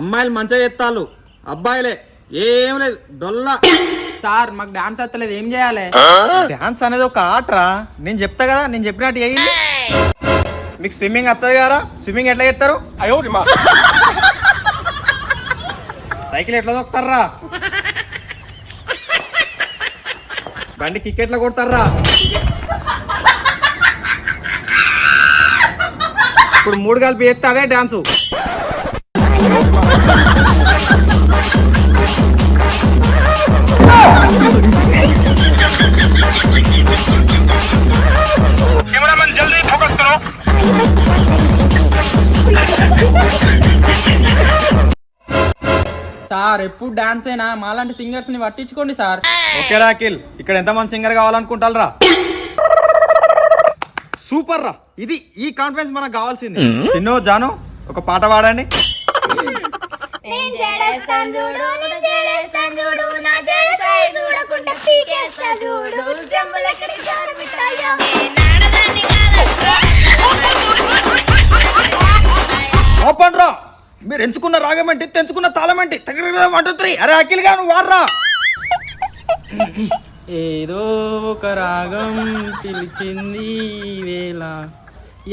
అమ్మాయిలు మంచిగా చేస్తాళ్ళు, అబ్బాయిలే ఏం లేదు డొల్లా. సార్ మాకు డాన్స్ వస్తలేదు, ఏం చేయాలి? డాన్స్ అనేది ఒక ఆటరా, నేను చెప్తా కదా, నేను చెప్పినట్టు చేయండి. మీకు స్విమ్మింగ్ వస్తుంది కదా, స్విమ్మింగ్ ఎట్లా చేస్తారు? అయ్యో సైకిల్ ఎట్లా దొక్కుతారా, బండి కిక్ ఎట్లా కొడతారా, ఇప్పుడు 3 కలిపి చేస్తే అదే డాన్సు. సార్ ఎప్పుడు డాన్స్ అయినా మాలాంటి సింగర్స్ ని పట్టించుకోండి సార్. ఓకే రాకిల్, ఇక్కడ ఎంతమంది సింగర్ కావాలనుకుంటారా? సూపర్ రా, ఇది ఈ కాన్ఫిడెన్స్ మనకు కావాల్సింది. చిన్నో జాను ఒక పాట పాడండి. ఓపన్రా, మీరు ఎంచుకున్న రాగం ఏంటి, తెంచుకున్న తాళం ఏంటి? 1 2 3. అరే అఖిల్ గా నువ్వు వాడరా. ఏదో ఒక రాగం పిలిచింది వేళ,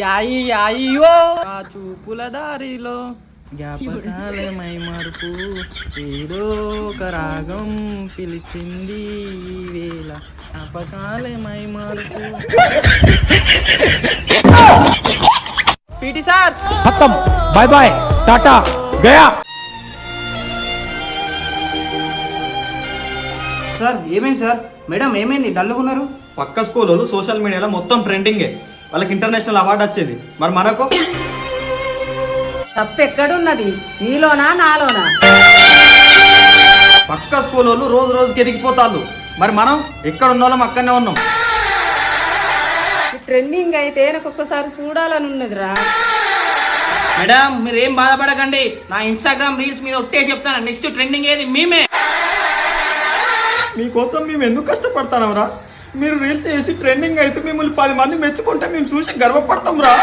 యాయి యాయియో ఆ చూపుల దారిలో జ్ఞాపకాలమై మరుపు. ఏదో ఒక రాగం పిలిచింది వేళ, జ్ఞాపకాలమై మరుపు. పీటీ సార్ खत्म, बाय बाय, टाटा, गया. సార్ ఏమైంది సార్? మేడం ఏమైంది, డల్లుగున్నారు? పక్క స్కూల్లో సోషల్ మీడియాలో మొత్తం ట్రెండింగే, వాళ్ళకి ఇంటర్నేషనల్ అవార్డు వచ్చింది. మరి మనకు తప్పు ఎక్కడున్నది, నీలోనా నాలోనా? పక్క స్కూల్లో రోజు రోజుకి ఎదిగిపోతాళ్ళు, మరి మనం ఎక్కడ ఉన్నోళ్ళం అక్కడనే ఉన్నాం. ట్రెండింగ్ అయితే నాకు ఒక్కసారి చూడాలని ఉన్నదిరా. మేడం మీరేం బాధపడకండి, నా ఇన్స్టాగ్రామ్ రీల్స్ మీద ఒట్టే చెప్తాను, నెక్స్ట్ ట్రెండింగ్ ఏది మేమే. మీకోసం మేము ఎందుకు కష్టపడతాం రా, మీరు రీల్స్ చేసి ట్రెండింగ్ అయితే మిమ్మల్ని 10 మంది మెచ్చుకుంటే మేము చూసి గర్వపడతాం రా.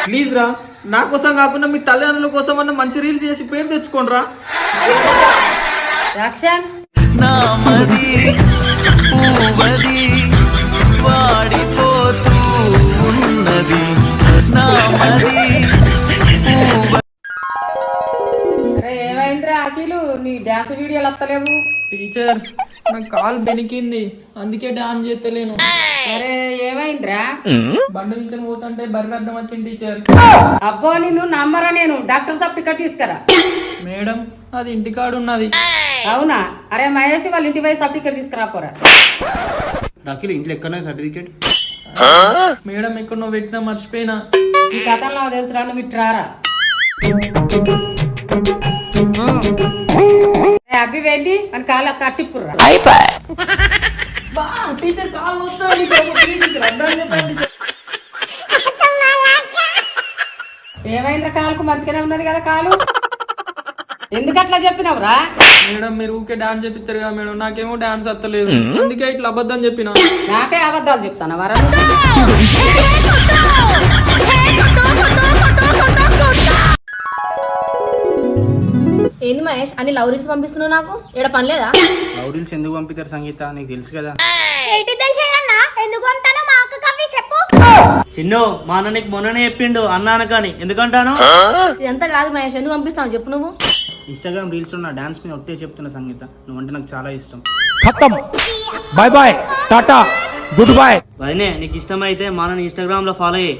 ప్లీజ్ రా, నా కోసం కాకుండా మీ తల్లిదండ్రుల కోసం అన్న మంచి రీల్స్ చేసి పేరు తెచ్చుకోండి రా. యాక్షన్. అరే ఏమైందిరా అఖిలు, నీ డాన్స్ వీడియోలు వస్తలేవు? టీచర్ నాకు కాలు బెనికింది, అందుకే డాన్స్ చేస్తలేను. అరే ఏమైందిరా? బండి నుంచి పోతుంటే బర్రె అడ్డం వచ్చింది టీచర్. అబ్బో నిన్ను నమ్మరా, నేను డాక్టర్ సాబ్ టికెట్ తీసుకురా. మేడం అది ఇంటికాడు ఉన్నది. అవునా? అరే మహేష్ వాళ్ళ ఇంటి పోయి సబ్ టికెట్ తీసుకురా పోరా. రాకిల్ ఇంట్లో ఎక్కడనే సర్టిఫికేట్? మేడం ఎక్కడో పెట్టినా మర్చిపోయినా. ఈ కథలో తెలుసురా, నువ్వు ఇట్రారా. అబ్బి వెళ్ళి మన కాళ్ళ కట్టిప్పుర్రా. టీచర్ కాలు ఏమైందిరా? కాలుకు మంచిగానే ఉన్నది కదా కాలు, ఎందుకు అట్లా చెప్పినావురా? మేడం మీరు ఊకే డాన్స్ చెప్పిస్తారు కదా మేడం, నాకేమో డాన్స్ వస్తలేదు, అందుకే ఇట్లా అబద్ధం చెప్పిన. నాకే అబద్ధాలు చెప్తాను వరా? ఏంది మహేష్ అన్ని లవ్ రీల్స్ పంపిస్తున్నావు, నాకు ఏడ పని లేదా? లవ్ రీల్స్ ఎందుకు పంపిస్తారు సంగీత, నీకు తెలుసు కదా. చిన్ను మా అన్న నీకు మొన్ననే చెప్పిండు అన్నాను కానీ ఎందుకంటాను. ఇదంతా కాదు మహేష్, ఎందుకు పంపిస్తావు చెప్పు నువ్వు. ఇన్స్టాగ్రామ్ రీల్స్ లో నా డాన్స్ మీద ఒట్టే చెప్తున్నా సంగీత, నువ్వంటే నాకు చాలా ఇష్టం. खत्म, bye bye, tata, goodbye. వదినే నీకు ఇష్టమైతే మా అన్నని ఇన్స్టాగ్రామ్ లో ఫాలో అయ్యి.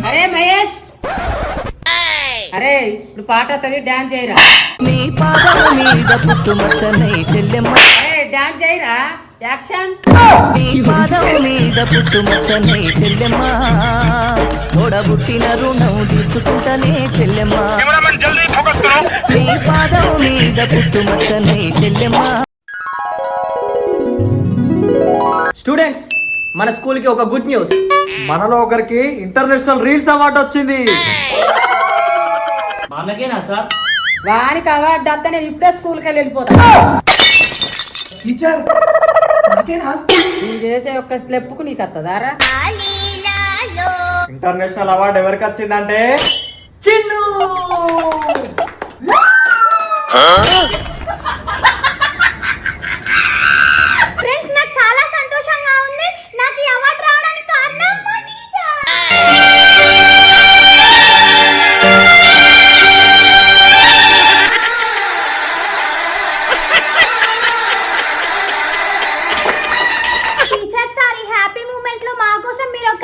అరే మహేష్, అరే ఇప్పుడు పాట వస్తుంది, డాన్స్ చేయరా. అరే డాన్స్ చేయరా. యాక్షన్. తోడబుట్టిన రుణం తీసుకుంటనే చెల్లెమ్మా, నీ పాదం మీద పుట్టుమచ్చనే చెల్లెమ్మా. స్టూడెంట్స్ మన స్కూల్ కి ఒక గుడ్ న్యూస్, మనలో ఒకరికి ఇంటర్నేషనల్ రీల్స్ అవార్డు వచ్చింది. మా అన్నకేనా సార్? వానికి అవార్డు అంతా నేను ఇప్పుడే స్కూల్కి వెళ్ళిపోతా. టీచర్ నాకేనా? నువ్వు చేసే ఒక్క స్టెప్కు నీకు వస్తుందారా? ఇంటర్నేషనల్ అవార్డు ఎవరికి వచ్చిందంటే చిన్ను. ఫ్రెండ్స్ నాకు చాలా సంతోషంగా ఉంది. నాకు ఈ అవార్డు రావడానికి కారణం మా టీచర్. టీచర్ సార్ ఈ హ్యాపీ మూమెంట్ లో మా కోసం మీరు ఒక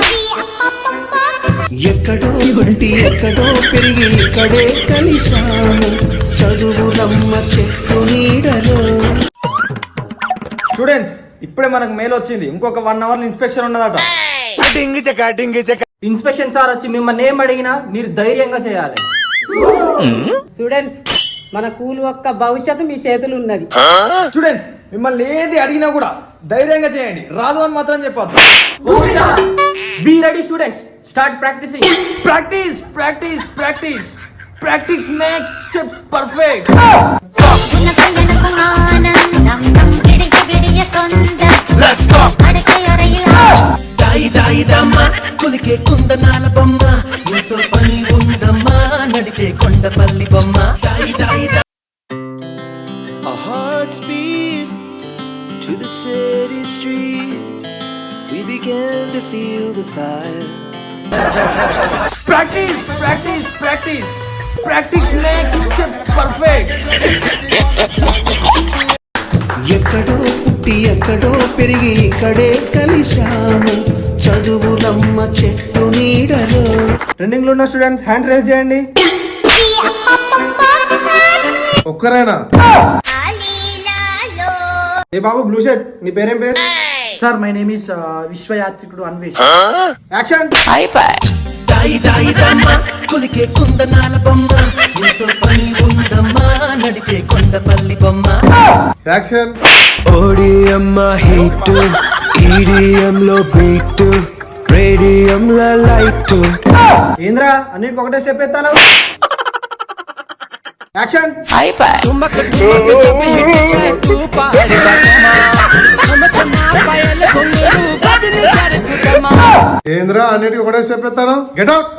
ఎక్కడో పుట్టి ఎక్కడో పెరిగి ఇక్కడే కలిశాము చదువులమ్మ చెట్టు నీడలో. స్టూడెంట్స్ ఇప్పుడే మనకు మెయిల్ వచ్చింది, ఇంకొక 1 అవర్ ఇన్స్పెక్షన్ ఉన్నదట. ఇన్స్పెక్షన్ సార్ వచ్చి మిమ్మల్ని ఏం అడిగినా మీరు ధైర్యంగా చేయాలి. స్టూడెంట్స్ మన కూల్ ఒక్క భవిష్యత్తు మీ చేతులు ఉన్నది. స్టూడెంట్స్ మిమ్మల్ని ఏది అడిగినా కూడా ధైర్యంగా చేయండి, రాదు అని మాత్రం చెప్పొద్దు. Be ready students, start practising. Practice practice practice practice makes steps perfect. దాయి దాయి దమ్మ కులికే కుందనాల బొమ్మ ఎంతో పని ఉందమ్మా నడిచే కొండపల్లి బొమ్మ. దాయి దాయి Our hearts beat to the city streets. We began to feel the fire. Practice practice practice practice makes steps perfect. ఎక్కడో పుట్టి ఎక్కడో పెరిగి ఇక్కడే కలిశాము చదువులమ్మ చెట్టు నీడలో. ట్రెండింగ్ లో ఉన్న స్టూడెంట్స్ హ్యాండ్ రేస్ చేయండి. ఒక్కరేనా? ఏ బాబు బ్లూ షర్ట్, నీ పేరేం పేరు? సార్ మై నేమ్ ఇస్ విశ్వయాత్రికుడు అన్వేష్. యాక్షన్. దాయి దాయి దమ్మ కులికే కుందనాల బొమ్మ ఎంతో పని ఉందమ్మా నడిచే కొండపల్లి బొమ్మ. యాక్షన్. ఓడిఎమ్మ హిట్ ఈడిఎం లో బీట్ రేడియం లో లైట్. ఏంద్రా అన్నిటికి ఒకటే స్టెప్ ఎత్తాను. యాక్షన్. ఏంద్రా అన్నిటికి ఒకటే స్టెప్ ఎత్తాను. Get out.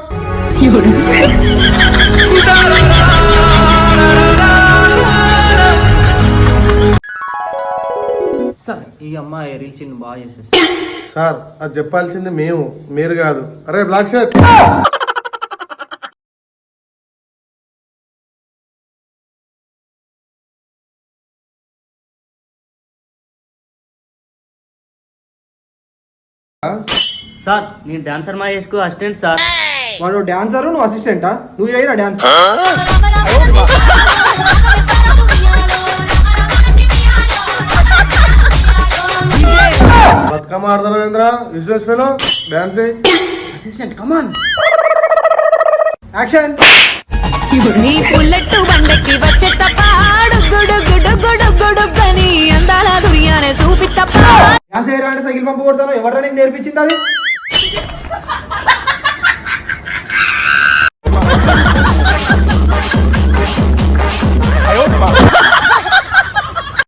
సార్ ఈ అమ్మాయి రీల్ చిన్ను బాగా చేసేసి. సార్ అది చెప్పాల్సింది మేము, మీరు కాదు. అరే బ్లాక్ షర్ట్. సార్ నేను డాన్సర్ మహేష్కు అసిస్టెంట్ సార్. వాడు డాన్సరు, నువ్వు అసిస్టెంటా? నువ్వు చేయరా డాన్స్? బతుకమ్మ ఆడతారు ఏంద్రా యూజ్లెస్ ఫెలో. డాన్స్ చేయి. అసిస్టెంట్ కమాన్. యాక్షన్. నీ బుల్లెట్ బండకి వచ్చే తప్ప గుడు గుడు గుడు గుడు గని అందాల దునియానే చూపి తప్ప. డాన్స్ చేయరా అంటే సైకిల్ పంపు కొడతాను. ఎవరు నీకు నేర్పించింది అది?